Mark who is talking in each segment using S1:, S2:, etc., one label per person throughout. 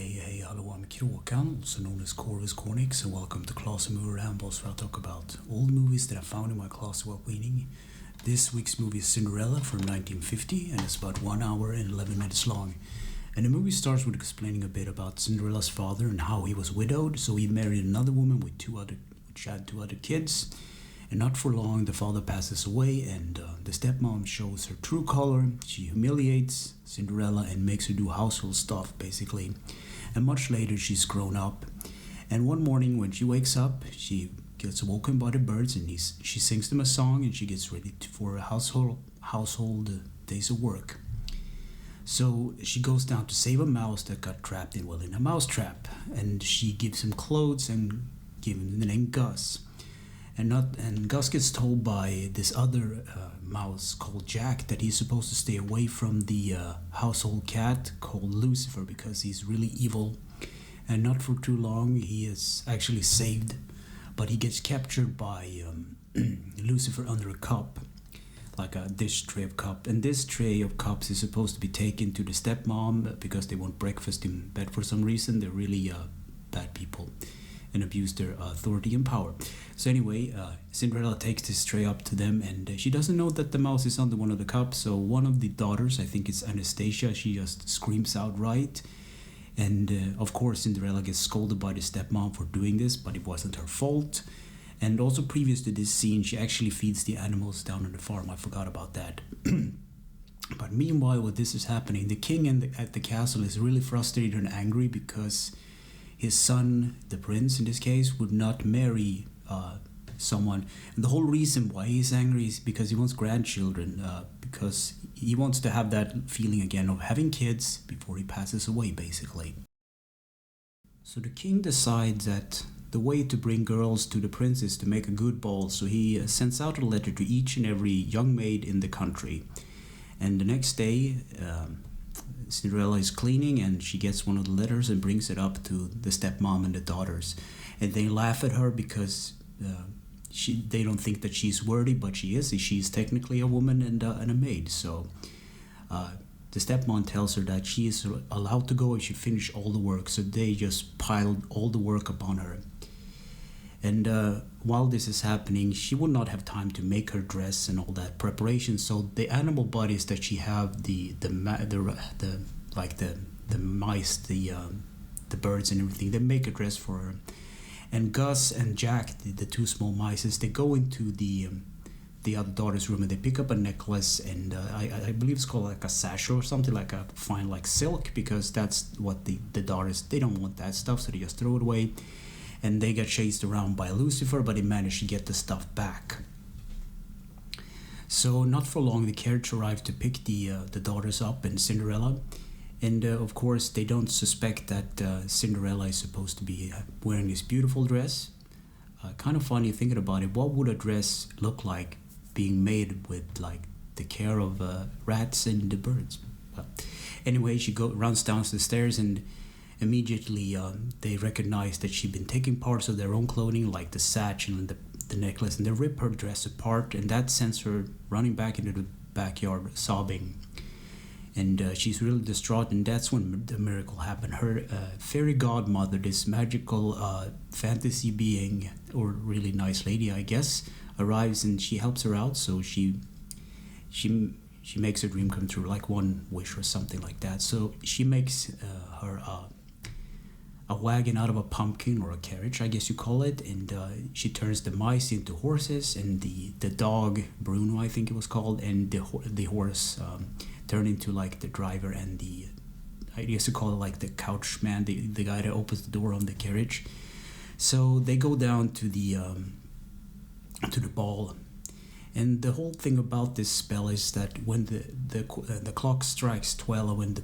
S1: Hey, hello, I'm Kråkan, also known as Corvus Cornix, and welcome to Class Movie Rambles, where I talk about old movies that I found in my closet while cleaning. This week's movie is Cinderella from 1950, and it's about 1 hour and 11 minutes long. And the movie starts with explaining a bit about Cinderella's father and how he was widowed, so he married another woman which had two other kids. And not for long, the father passes away, and the stepmom shows her true color. She humiliates Cinderella and makes her do household stuff, basically. And much later, she's grown up. And one morning, when she wakes up, she gets woken by the birds, and she sings them a song, and she gets ready for a household days of work. So she goes down to save a mouse that got trapped in a mouse trap, and she gives him clothes and gives him the name Gus. And Gus gets told by this other mouse called Jack that he's supposed to stay away from the household cat called Lucifer because he's really evil. And not for too long, he is actually saved, but he gets captured by Lucifer under a cup, like a dish tray of cup. And this tray of cups is supposed to be taken to the stepmom because they want breakfast in bed for some reason. They're really bad people and abuse their authority and power. So anyway, Cinderella takes this tray up to them, and she doesn't know that the mouse is under one of the cups. So one of the daughters, I think it's Anastasia, she just screams outright. And of course, Cinderella gets scolded by the stepmom for doing this, but it wasn't her fault. And also previous to this scene, she actually feeds the animals down on the farm. I forgot about that. But meanwhile, while this is happening, the king at the castle is really frustrated and angry because his son, the prince in this case, would not marry someone. And the whole reason why he's angry is because he wants grandchildren, because he wants to have that feeling again of having kids before he passes away, basically. So the king decides that the way to bring girls to the prince is to make a good ball, so he sends out a letter to each and every young maid in the country. And the next day, Cinderella is cleaning, and she gets one of the letters and brings it up to the stepmom and the daughters, and they laugh at her because they don't think that she's worthy, but she is. She's technically a woman and a maid. So the stepmom tells her that she is allowed to go if she finishes all the work. So they just piled all the work upon her. And while this is happening, she will not have time to make her dress and all that preparation. So the animal bodies that she have, the mice, the birds and everything, they make a dress for her. And Gus and Jack, the two small mice, they go into the other daughter's room and they pick up a necklace, and I believe it's called like a satchel or something, like a fine like silk, because that's what the daughters, they don't want that stuff, so they just throw it away. And they get chased around by Lucifer, but they manage to get the stuff back. So not for long, the carriage arrives to pick the daughters up and Cinderella. And of course, they don't suspect that Cinderella is supposed to be wearing this beautiful dress. Kind of funny thinking about it. What would a dress look like being made with like the care of rats and the birds? Well, anyway, she runs down the stairs, and immediately they recognize that she'd been taking parts of their own clothing, like the sash and the necklace, and they rip her dress apart, and that sends her running back into the backyard sobbing. And she's really distraught, and that's when the miracle happened. Her fairy godmother, this magical fantasy being, or really nice lady, I guess, arrives, and she helps her out. So she makes her dream come true, like one wish or something like that. So she makes her a wagon out of a pumpkin, or a carriage, I guess you call it, and she turns the mice into horses, and the dog, Bruno, I think it was called, and the horse turned into like the driver, and I guess you call it like the couch man, the guy that opens the door on the carriage. So they go down to the ball, and the whole thing about this spell is that when the clock strikes 12, or when the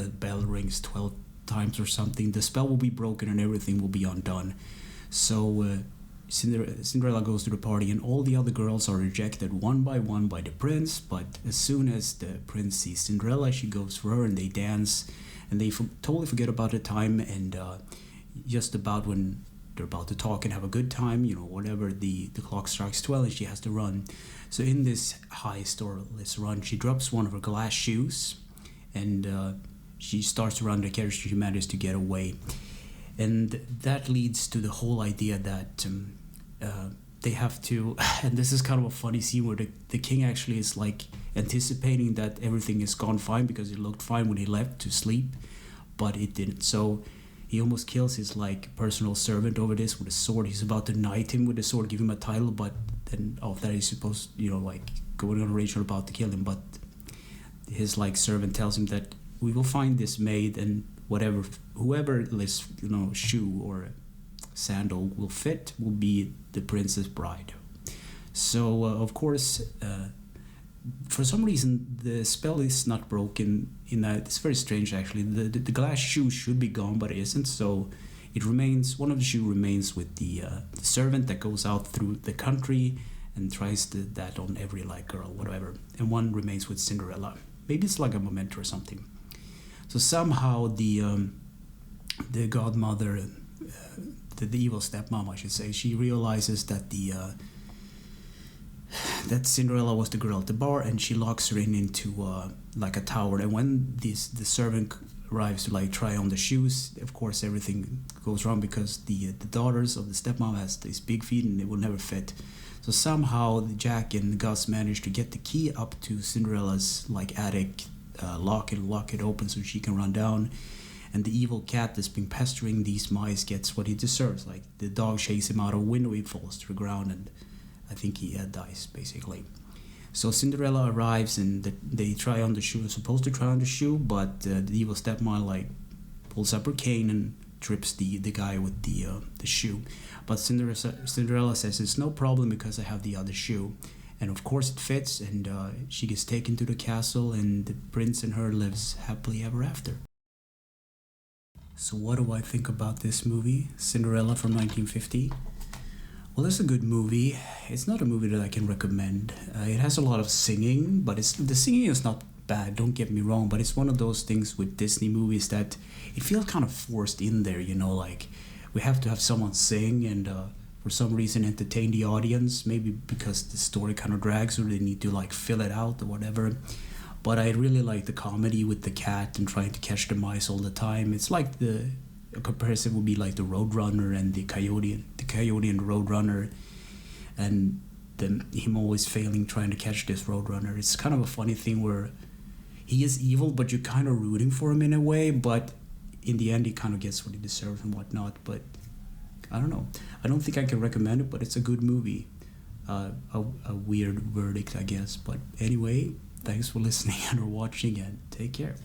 S1: bell rings 12 times or something, the spell will be broken and everything will be undone. So Cinderella goes to the party, and all the other girls are rejected one by one by the prince. But as soon as the prince sees Cinderella, she goes for her, and they dance, and they totally forget about the time. And just about when they're about to talk and have a good time, whatever, the clock strikes 12 and she has to run. So in this heist, or this run, she drops one of her glass shoes, and she starts to run the carriage. She manages to get away, and that leads to the whole idea that they have to. And this is kind of a funny scene where the king actually is like anticipating that everything is gone fine because it looked fine when he left to sleep, but it didn't. So he almost kills his like personal servant over this with a sword. He's about to knight him with a sword, give him a title, but then after that he's supposed, like going on a rage about to kill him. But his like servant tells him that we will find this maid, and whoever this shoe or sandal will fit will be the princess bride. So of course, for some reason the spell is not broken. In that, it's very strange actually. The glass shoe should be gone, but it isn't. So it remains. One of the shoe remains with the servant that goes out through the country and tries that on every like girl, whatever. And one remains with Cinderella. Maybe it's like a memento or something. So somehow the godmother, the evil stepmom, I should say, she realizes that that Cinderella was the girl at the bar, and she locks her into like a tower. And when the servant arrives to like try on the shoes, of course everything goes wrong because the daughters of the stepmom has these big feet and it will never fit. So somehow Jack and Gus manage to get the key up to Cinderella's like attic, lock it open so she can run down. And the evil cat that's been pestering these mice gets what he deserves. Like the dog chases him out of a window, he falls to the ground, and I think he dies basically. So Cinderella arrives and they try on the shoe. Supposed to try on the shoe, but the evil stepmom like pulls up her cane and trips the guy with the shoe. But Cinderella says it's no problem because I have the other shoe. And of course it fits, and she gets taken to the castle, and the prince and her lives happily ever after. So what do I think about this movie, Cinderella from 1950? Well, it's a good movie. It's not a movie that I can recommend. It has a lot of singing, but the singing is not bad, don't get me wrong, but it's one of those things with Disney movies that it feels kind of forced in there, like we have to have someone sing and for some reason entertain the audience, maybe because the story kind of drags or they need to like fill it out or whatever. But I really like the comedy with the cat and trying to catch the mice all the time. It's like a comparison would be like the Roadrunner and the Coyote and the Roadrunner, and then him always failing trying to catch this Roadrunner. It's kind of a funny thing where he is evil, but you're kind of rooting for him in a way, but in the end he kind of gets what he deserves and whatnot. But I don't know. I don't think I can recommend it, but it's a good movie. A weird verdict, I guess. But anyway, thanks for listening and or watching, and take care.